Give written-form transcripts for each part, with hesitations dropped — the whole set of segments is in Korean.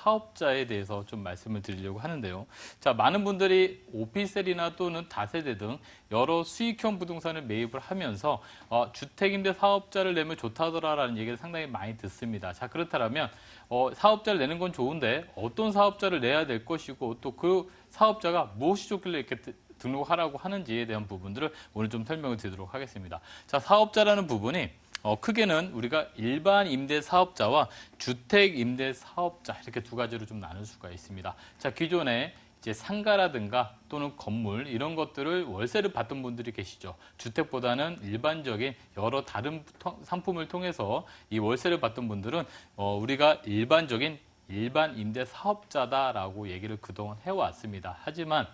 사업자에 대해서 좀 말씀을 드리려고 하는데요. 자, 많은 분들이 오피스텔이나 또는 다세대 등 여러 수익형 부동산을 매입을 하면서 주택임대 사업자를 내면 좋다더라라는 얘기를 상당히 많이 듣습니다. 자, 그렇다면 사업자를 내는 건 좋은데 어떤 사업자를 내야 될 것이고 또 그 사업자가 무엇이 좋길래 이렇게 등록하라고 하는지에 대한 부분들을 오늘 좀 설명을 드리도록 하겠습니다. 자, 사업자라는 부분이 크게는 우리가 일반 임대 사업자와 주택 임대 사업자 이렇게 두 가지로 좀 나눌 수가 있습니다. 자, 기존에 이제 상가라든가 또는 건물 이런 것들을 월세를 받던 분들이 계시죠. 주택보다는 일반적인 여러 다른 상품을 통해서 이 월세를 받던 분들은 우리가 일반 임대 사업자다라고 얘기를 그동안 해왔습니다. 하지만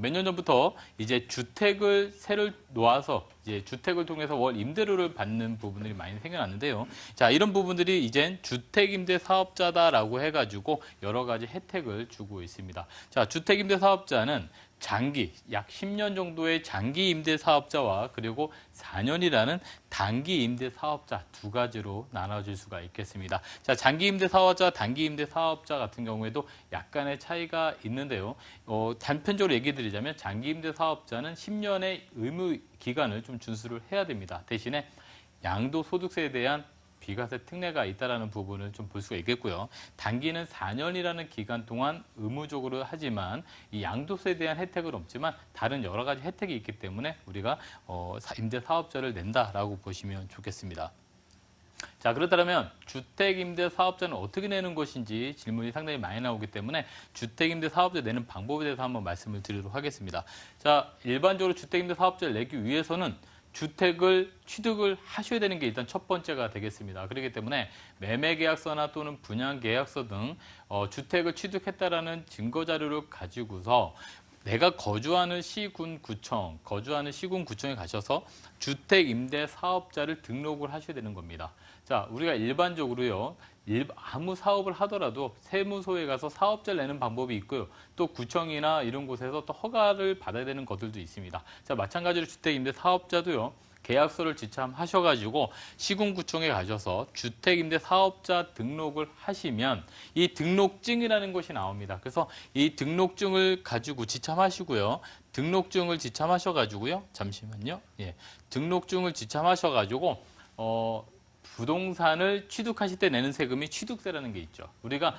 몇 년 전부터 이제 주택을 새로 놓아서 이제 주택을 통해서 월 임대료를 받는 부분들이 많이 생겨났는데요. 자, 이런 부분들이 이젠 주택임대 사업자다라고 해가지고 여러 가지 혜택을 주고 있습니다. 자, 주택임대 사업자는 장기, 약 10년 정도의 장기 임대 사업자와 그리고 4년이라는 단기 임대 사업자 두 가지로 나눠질 수가 있겠습니다. 자, 장기 임대 사업자, 단기 임대 사업자 같은 경우에도 약간의 차이가 있는데요. 단편적으로 얘기 드리자면 장기 임대 사업자는 10년의 의무 기간을 좀 준수를 해야 됩니다. 대신에 양도소득세에 대한 비과세 특례가 있다는 부분을 좀 볼 수가 있겠고요. 단기는 4년이라는 기간 동안 의무적으로 하지만 이 양도세에 대한 혜택은 없지만 다른 여러 가지 혜택이 있기 때문에 우리가 임대 사업자를 낸다라고 보시면 좋겠습니다. 자, 그렇다면 주택임대 사업자는 어떻게 내는 것인지 질문이 상당히 많이 나오기 때문에 주택임대 사업자 내는 방법에 대해서 한번 말씀을 드리도록 하겠습니다. 자, 일반적으로 주택임대 사업자를 내기 위해서는 주택을 취득을 하셔야 되는 게 일단 첫 번째가 되겠습니다. 그렇기 때문에 매매계약서나 또는 분양계약서 등 주택을 취득했다라는 증거자료를 가지고서 내가 거주하는 시군구청에 가셔서 주택임대사업자를 등록을 하셔야 되는 겁니다. 자, 우리가 일반적으로요, 아무 사업을 하더라도 세무소에 가서 사업자를 내는 방법이 있고요. 또 구청이나 이런 곳에서 또 허가를 받아야 되는 것들도 있습니다. 자, 마찬가지로 주택임대사업자도요. 계약서를 지참하셔가지고 시군구청에 가셔서 주택임대사업자 등록을 하시면 이 등록증이라는 것이 나옵니다. 그래서 이 등록증을 가지고 지참하시고요. 등록증을 지참하셔가지고요. 잠시만요. 예, 등록증을 지참하셔가지고 부동산을 취득하실 때 내는 세금이 취득세라는 게 있죠. 우리가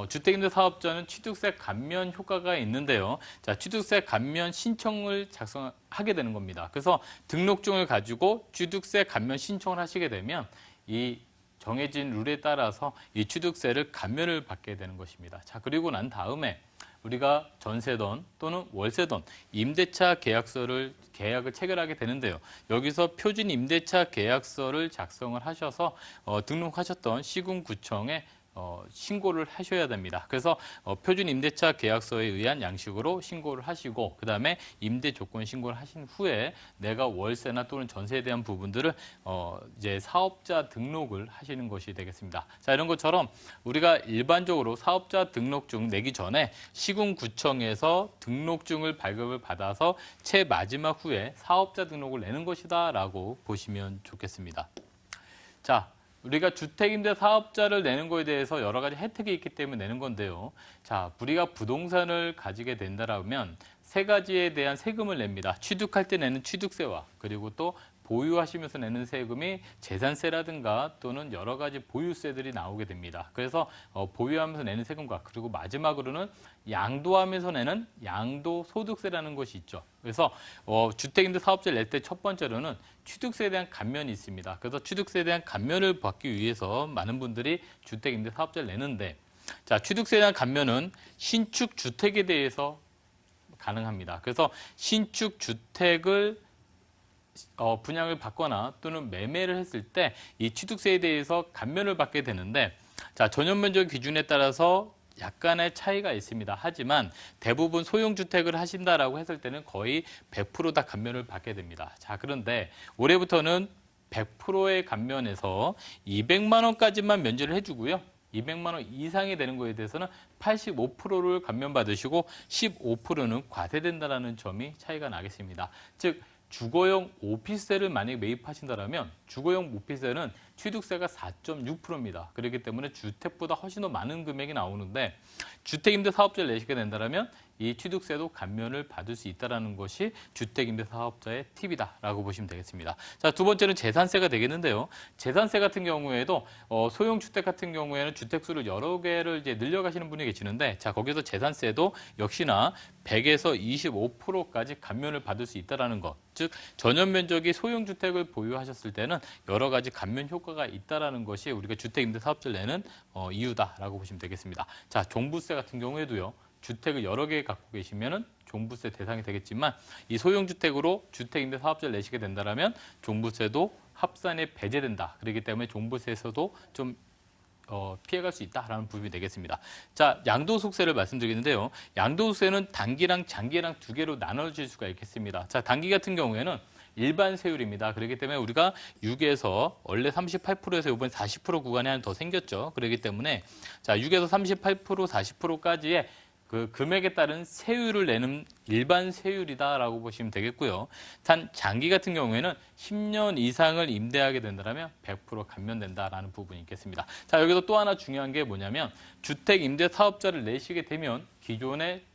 주택임대 사업자는 취득세 감면 효과가 있는데요. 자, 취득세 감면 신청을 작성하게 되는 겁니다. 그래서 등록증을 가지고 취득세 감면 신청을 하시게 되면 이 정해진 룰에 따라서 이 취득세를 감면을 받게 되는 것입니다. 자, 그리고 난 다음에 우리가 전세든 또는 월세든 임대차 계약을 체결하게 되는데요. 여기서 표준 임대차 계약서를 작성을 하셔서 등록하셨던 시군구청에 신고를 하셔야 됩니다. 그래서 표준 임대차 계약서에 의한 양식으로 신고를 하시고 그 다음에 임대 조건 신고를 하신 후에 내가 월세나 또는 전세에 대한 부분들을 이제 사업자 등록을 하시는 것이 되겠습니다. 자, 이런 것처럼 우리가 일반적으로 사업자 등록증 내기 전에 시군구청에서 등록증을 발급을 받아서 채 마지막 후에 사업자 등록을 내는 것이다라고 보시면 좋겠습니다. 자, 우리가 주택임대 사업자를 내는 거에 대해서 여러 가지 혜택이 있기 때문에 내는 건데요. 자, 우리가 부동산을 가지게 된다면 세 가지에 대한 세금을 냅니다. 취득할 때 내는 취득세와 그리고 또 보유하시면서 내는 세금이 재산세라든가 또는 여러 가지 보유세들이 나오게 됩니다. 그래서 보유하면서 내는 세금과 그리고 마지막으로는 양도하면서 내는 양도소득세라는 것이 있죠. 그래서 주택임대 사업자를 낼 때 첫 번째로는 취득세에 대한 감면이 있습니다. 그래서 취득세에 대한 감면을 받기 위해서 많은 분들이 주택임대 사업자를 내는데 자, 취득세에 대한 감면은 신축 주택에 대해서 가능합니다. 그래서 신축 주택을 분양을 받거나 또는 매매를 했을 때 이 취득세에 대해서 감면을 받게 되는데 자, 전용면적 기준에 따라서 약간의 차이가 있습니다. 하지만 대부분 소형주택을 하신다라고 했을 때는 거의 100% 다 감면을 받게 됩니다. 자, 그런데 올해부터는 100%의 감면에서 200만 원까지만 면제를 해주고요. 200만 원 이상이 되는 거에 대해서는 85%를 감면받으시고 15%는 과세된다는 점이 차이가 나겠습니다. 즉 주거용 오피스텔을 만약에 매입하신다면 주거용 오피스텔은 취득세가 4.6%입니다. 그렇기 때문에 주택보다 훨씬 더 많은 금액이 나오는데 주택임대사업자를 내시게 된다면 이 취득세도 감면을 받을 수 있다는 것이 주택임대사업자의 팁이다라고 보시면 되겠습니다. 자, 두 번째는 재산세가 되겠는데요. 재산세 같은 경우에도 소형주택 같은 경우에는 주택수를 여러 개를 이제 늘려가시는 분이 계시는데 자, 거기서 재산세도 역시나 100에서 25%까지 감면을 받을 수 있다는 것. 즉 전용 면적이 소형주택을 보유하셨을 때는 여러 가지 감면 효과가 있다는 것이 우리가 주택임대사업자를 내는 이유다라고 보시면 되겠습니다. 자, 종부세 같은 경우에도요. 주택을 여러 개 갖고 계시면은 종부세 대상이 되겠지만 이 소형주택으로 주택임대사업자를 내시게 된다면 종부세도 합산에 배제된다. 그렇기 때문에 종부세에서도 좀 피해갈 수 있다라는 부분이 되겠습니다. 자, 양도소득세를 말씀드리겠는데요. 양도소득세는 단기랑 장기랑 두 개로 나눠질 수가 있겠습니다. 자, 단기 같은 경우에는 일반 세율입니다. 그렇기 때문에 우리가 6에서 원래 38%에서 이번에 40% 구간이 하나 더 생겼죠. 그렇기 때문에 자, 6에서 38%, 40%까지의 그 금액에 따른 세율을 내는 일반 세율이다라고 보시면 되겠고요. 단 장기 같은 경우에는 10년 이상을 임대하게 된다면 100% 감면된다라는 부분이 있겠습니다. 자, 여기서 또 하나 중요한 게 뭐냐면 주택 임대 사업자를 내시게 되면 기존에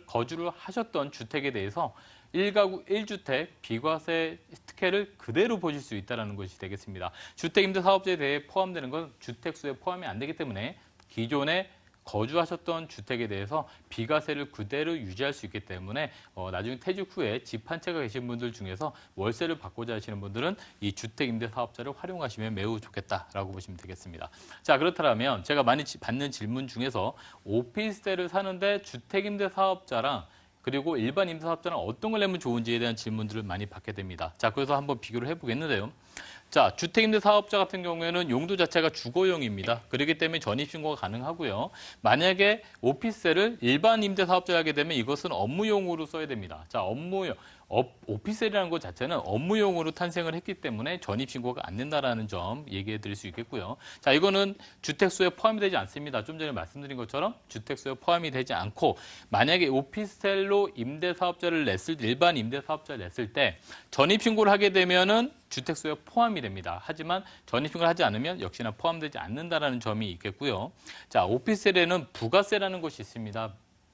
거주를 하셨던 주택에 대해서 1가구 1주택 비과세 특혜를 그대로 보실 수 있다는 것이 되겠습니다. 주택 임대 사업자에 대해 포함되는 건 주택수에 포함이 안 되기 때문에 기존에 거주하셨던 주택에 대해서 비과세를 그대로 유지할 수 있기 때문에 나중에 퇴직 후에 집 한 채가 계신 분들 중에서 월세를 받고자 하시는 분들은 이 주택임대사업자를 활용하시면 매우 좋겠다라고 보시면 되겠습니다. 자, 그렇다면 제가 많이 받는 질문 중에서 오피스텔을 사는데 주택임대사업자랑 그리고 일반 임대사업자는 어떤 걸 내면 좋은지에 대한 질문들을 많이 받게 됩니다. 자, 그래서 한번 비교를 해보겠는데요. 자, 주택임대사업자 같은 경우에는 용도 자체가 주거용입니다. 그렇기 때문에 전입신고가 가능하고요. 만약에 오피스텔을 일반 임대사업자가 하게 되면 이것은 업무용으로 써야 됩니다. 자, 오피스텔이라는 것 자체는 업무용으로 탄생을 했기 때문에 전입신고가 안 된다는 점 얘기해 드릴 수 있겠고요. 자, 이거는 주택수에 포함이 되지 않습니다. 좀 전에 말씀드린 것처럼 주택수에 포함이 되지 않고 만약에 오피스텔로 일반 임대사업자를 냈을 때 전입신고를 하게 되면은 주택수에 포함이 됩니다. 하지만 전입신고를 하지 않으면 역시나 포함되지 않는다는 점이 있겠고요. 자, 오피스텔에는 부가세라는 것이 있습니다.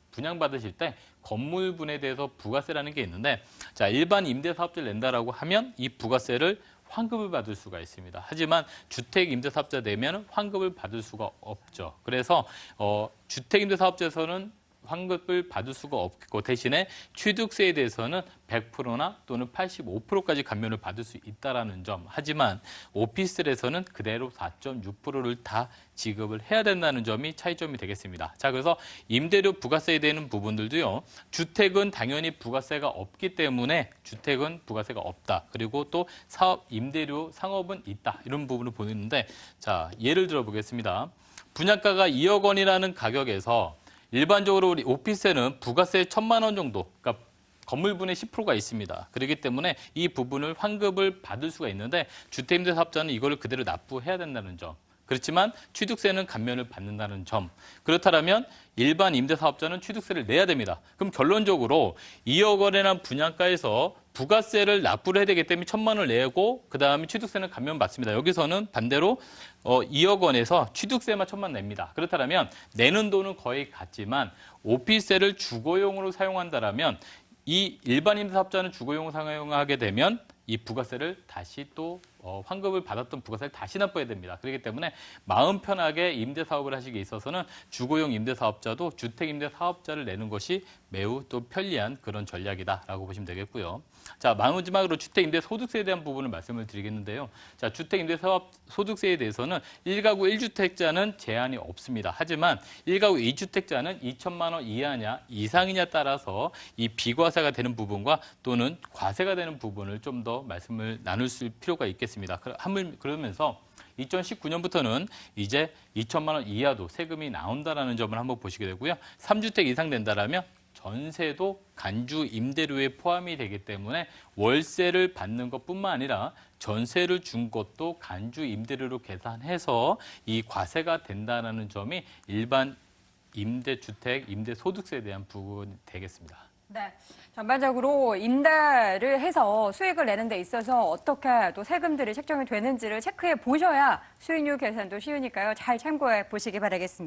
분양받으실 때 건물분에 대해서 부가세라는 게 있는데 자, 일반 임대사업자를 낸다라고 하면 이 부가세를 환급을 받을 수가 있습니다. 하지만 주택임대사업자 내면 환급을 받을 수가 없죠. 그래서 주택임대사업자에서는 환급을 받을 수가 없고 대신에 취득세에 대해서는 100%나 또는 85%까지 감면을 받을 수 있다는 점. 하지만 오피스텔에서는 그대로 4.6%를 다 지급을 해야 된다는 점이 차이점이 되겠습니다. 자, 그래서 임대료 부가세에 대한 부분들도요. 주택은 당연히 부가세가 없기 때문에 주택은 부가세가 없다. 그리고 또 사업, 임대료, 상업은 있다. 이런 부분을 보는데 자, 예를 들어 보겠습니다. 분양가가 2억 원이라는 가격에서 일반적으로 우리 오피스텔은 부가세 1,000만 원 정도, 그러니까 건물분의 10%가 있습니다. 그렇기 때문에 이 부분을 환급을 받을 수가 있는데 주택임대사업자는 이걸 그대로 납부해야 된다는 점. 그렇지만 취득세는 감면을 받는다는 점. 그렇다면 일반 임대사업자는 취득세를 내야 됩니다. 그럼 결론적으로 2억 원이라는 분양가에서 부가세를 납부를 해야 되기 때문에 1,000만 원을 내고 그다음에 취득세는 감면받습니다. 여기서는 반대로 2억 원에서 취득세만 1,000만 원 냅니다. 그렇다면 내는 돈은 거의 같지만 오피스텔을 주거용으로 사용한다면 이 일반 임대사업자는 주거용으로 사용하게 되면 이 부가세를 다시 또 환급을 받았던 부가세를 다시 납부해야 됩니다. 그렇기 때문에 마음 편하게 임대사업을 하시기에 있어서는 주거용 임대사업자도 주택임대사업자를 내는 것이 매우 또 편리한 그런 전략이다라고 보시면 되겠고요. 자, 마지막으로 주택임대소득세에 대한 부분을 말씀을 드리겠는데요. 자, 주택임대소득세에 대해서는 1가구 1주택자는 제한이 없습니다. 하지만 1가구 2주택자는 2천만 원 이하냐 이상이냐 따라서 이 비과세가 되는 부분과 또는 과세가 되는 부분을 좀 더 말씀을 나눌 필요가 있겠습니다. 그러면서 2019년부터는 이제 2천만 원 이하도 세금이 나온다는 점을 한번 보시게 되고요. 3주택 이상 된다면 전세도 간주 임대료에 포함이 되기 때문에 월세를 받는 것뿐만 아니라 전세를 준 것도 간주 임대료로 계산해서 이 과세가 된다는 점이 일반 임대주택, 임대소득세에 대한 부분이 되겠습니다. 네. 전반적으로 임대를 해서 수익을 내는 데 있어서 어떻게 또 세금들이 책정이 되는지를 체크해 보셔야 수익률 계산도 쉬우니까요. 잘 참고해 보시기 바라겠습니다.